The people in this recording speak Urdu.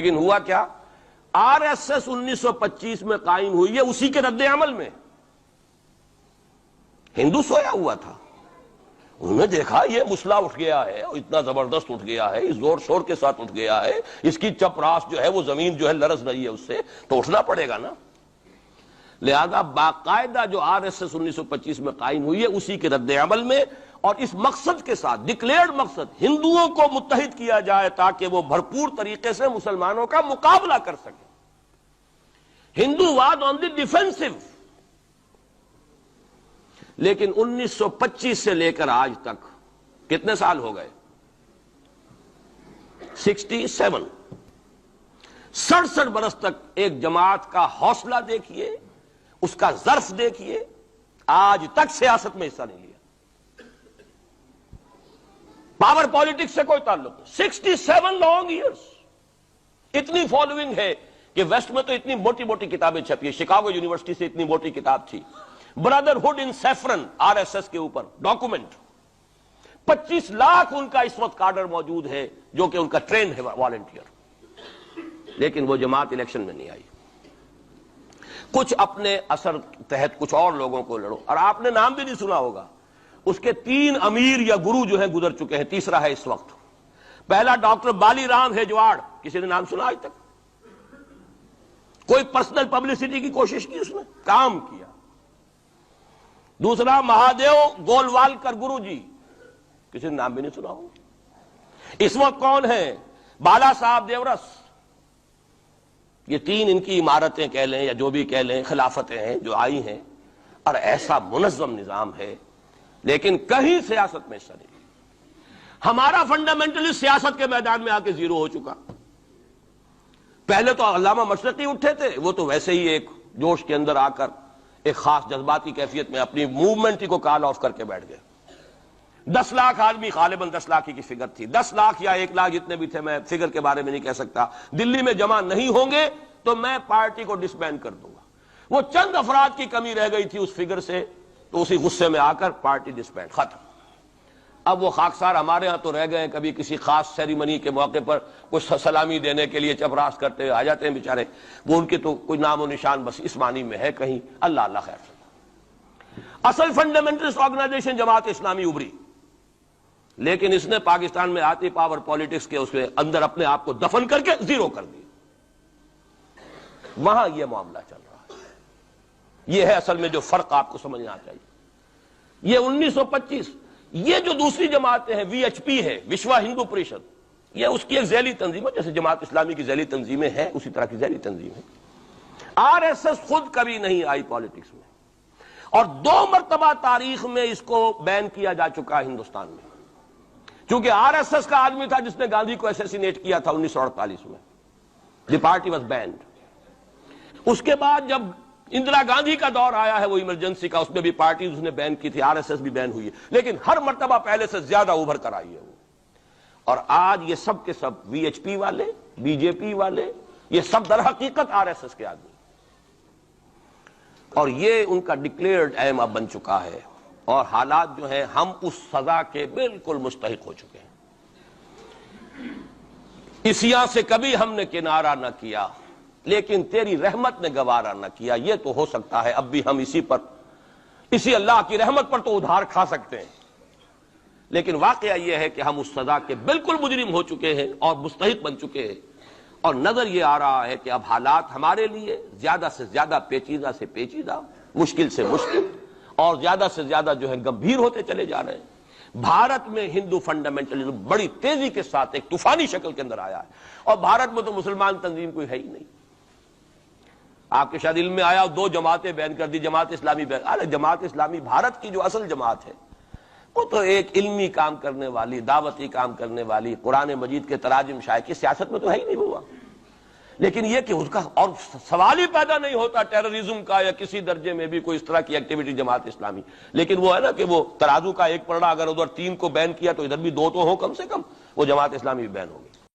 لیکن ہوا کیا؟ آر ایس ایس 1925 میں قائم ہوئی ہے اسی کے رد عمل میں. ہندو سویا ہوا تھا، انہوں نے دیکھا یہ مسئلہ اٹھ گیا ہے، اتنا زبردست اٹھ گیا ہے، زور شور کے ساتھ اٹھ گیا ہے، اس کی چپ راس جو ہے وہ زمین جو ہے لرز رہی ہے، اس سے تو اٹھنا پڑے گا نا. لہذا باقاعدہ جو آر ایس ایس 1925 میں قائم ہوئی ہے اسی کے رد عمل میں، اور اس مقصد کے ساتھ ڈکلیئرڈ مقصد ہندوؤں کو متحد کیا جائے تاکہ وہ بھرپور طریقے سے مسلمانوں کا مقابلہ کر سکیں. ہندو واد آن دی ڈیفینسو. لیکن 1925 سے لے کر آج تک کتنے سال ہو گئے؟ 67. 67 برس تک ایک جماعت کا حوصلہ دیکھیے، اس کا ظرف دیکھیے، آج تک سیاست میں حصہ نہیں لیا. پاور پالیٹکس سے کوئی تعلق نہیں. 67 لانگ ایئرس. اتنی فالوئنگ ہے کہ ویسٹ میں تو اتنی موٹی موٹی کتابیں چھپی ہے. شکاگو یونیورسٹی سے اتنی موٹی کتاب تھی، برادرہڈ ان سیفرن، آر ایس ایس کے اوپر ڈاکومنٹ. 25 لاکھ ان کا اس وقت کارڈر موجود ہے جو کہ ان کا ٹرین ہے والنٹیئر. لیکن وہ جماعت الیکشن میں نہیں آئی. کچھ اپنے اثر تحت کچھ اور لوگوں کو لڑو، اور آپ نے نام بھی نہیں سنا ہوگا. اس کے 3 امیر یا گرو جو ہیں گزر چکے ہیں، تیسرا ہے اس وقت. پہلا ڈاکٹر بالی رام ہیجواڑ، کسی نے نام سنا آج تک؟ کوئی پرسنل پبلسٹی کی کوشش کی، اس نے کام کیا. دوسرا مہادیو گولوالکر گرو جی، کسی نے نام بھی نہیں سنا ہو. اس وقت کون ہیں؟ بالا صاحب دیورس. یہ 3 ان کی عمارتیں کہہ لیں یا جو بھی کہہ لیں، خلافتیں ہیں جو آئی ہیں، اور ایسا منظم نظام ہے، لیکن کہیں سیاست میں حصہ نہیں. ہمارا فنڈامنٹلی سیاست کے میدان میں آ کے زیرو ہو چکا. پہلے تو علامہ مشرقی اٹھے تھے، وہ تو ویسے ہی ایک جوش کے اندر آ کر ایک خاص جذباتی کیفیت میں اپنی موومنٹ کو کال آف کر کے بیٹھ گئے. 10 لاکھ آدمی، غالباً 10 لاکھ کی فگر تھی، 10 لاکھ یا 1 لاکھ جتنے بھی تھے، میں فگر کے بارے میں نہیں کہہ سکتا، دلی میں جمع نہیں ہوں گے تو میں پارٹی کو ڈسبینڈ کر دوں گا. وہ چند افراد کی کمی رہ گئی تھی اس فگر سے، تو اسی غصے میں آ کر پارٹی ڈسبینڈ، ختم. اب وہ خاکسار ہمارے ہاں تو رہ گئے ہیں، کبھی کسی خاص سیریمنی کے موقع پر کچھ سلامی دینے کے لیے چپراس کرتے آ جاتے ہیں بیچارے. وہ ان کے تو کوئی نام و نشان بس اس معنی میں ہے کہیں. اللہ اللہ خیر. اصل فنڈامنٹلسٹ آرگنائزیشن جماعت اسلامی ابھری، لیکن اس نے پاکستان میں آتی پاور پالیٹکس کے اس کے اندر اپنے آپ کو دفن کر کے زیرو کر دی. وہاں یہ معاملہ چل رہا ہے. یہ ہے اصل میں جو فرق آپ کو سمجھنا چاہیے. یہ 1925 یہ جو دوسری جماعتیں ہیں، وی ایچ پی ہے، وشوا ہندو پریشد، یہ اس کی ایک ذیلی تنظیم ہے، جیسے جماعت اسلامی کی ذیلی تنظیمیں ہیں اسی طرح کی ذیلی تنظیم ہے. آر ایس ایس خود کبھی نہیں آئی پالیٹکس میں، اور 2 مرتبہ تاریخ میں اس کو بین کیا جا چکا ہے ہندوستان میں. چونکہ آر ایس ایس کا آدمی تھا جس نے گاندھی کو ایسیسینیٹ کیا تھا 1948 میں. دی پارٹی واز بینڈ. اس کے بعد جب اندرا گاندھی کا دور آیا ہے وہ ایمرجنسی کا، اس میں بھی پارٹیز اس نے بین کی تھی، آر ایس ایس بھی بین ہوئی ہے، لیکن ہر مرتبہ پہلے سے زیادہ ابھر کر آئی ہے وہ. اور آج یہ سب کے سب وی ایچ پی والے، بی جے پی والے، یہ سب در حقیقت آر ایس ایس کے آدمی، اور یہ ان کا ڈکلیئرڈ ایم اب بن چکا ہے. اور حالات جو ہیں، ہم اس سزا کے بالکل مستحق ہو چکے ہیں. اسیاں سے کبھی ہم نے کنارہ نہ کیا، لیکن تیری رحمت نے گوارا نہ کیا. یہ تو ہو سکتا ہے اب بھی ہم اسی اللہ کی رحمت پر تو ادھار کھا سکتے ہیں، لیکن واقعہ یہ ہے کہ ہم اس سزا کے بالکل مجرم ہو چکے ہیں اور مستحق بن چکے ہیں. اور نظر یہ آ رہا ہے کہ اب حالات ہمارے لیے زیادہ سے زیادہ پیچیدہ سے پیچیدہ، مشکل سے مشکل، اور زیادہ سے زیادہ جو ہے گمبھیر ہوتے چلے جا رہے ہیں. بھارت میں ہندو فنڈامنٹلزم بڑی تیزی کے ساتھ ایک طوفانی شکل کے اندر آیا ہے، اور بھارت میں تو مسلمان تنظیم کوئی ہے ہی نہیں. آپ کے شاید علم میں آیا 2 جماعتیں بین کر دی، جماعت اسلامی بین. جماعت اسلامی بھارت کی جو اصل جماعت ہے وہ تو ایک علمی کام کرنے والی، دعوتی کام کرنے والی، قرآن مجید کے تراجم شائع کی، سیاست میں تو ہے ہی نہیں ہوا. لیکن یہ کہ اس کا اور سوال ہی پیدا نہیں ہوتا ٹیررزم کا یا کسی درجے میں بھی کوئی اس طرح کی ایکٹیویٹی جماعت اسلامی. لیکن وہ ہے نا کہ وہ ترازو کا ایک پلڑا اگر ادھر 3 کو بین کیا تو ادھر بھی 2 تو ہوں کم سے کم، وہ جماعت اسلامی بھی بین ہوگی.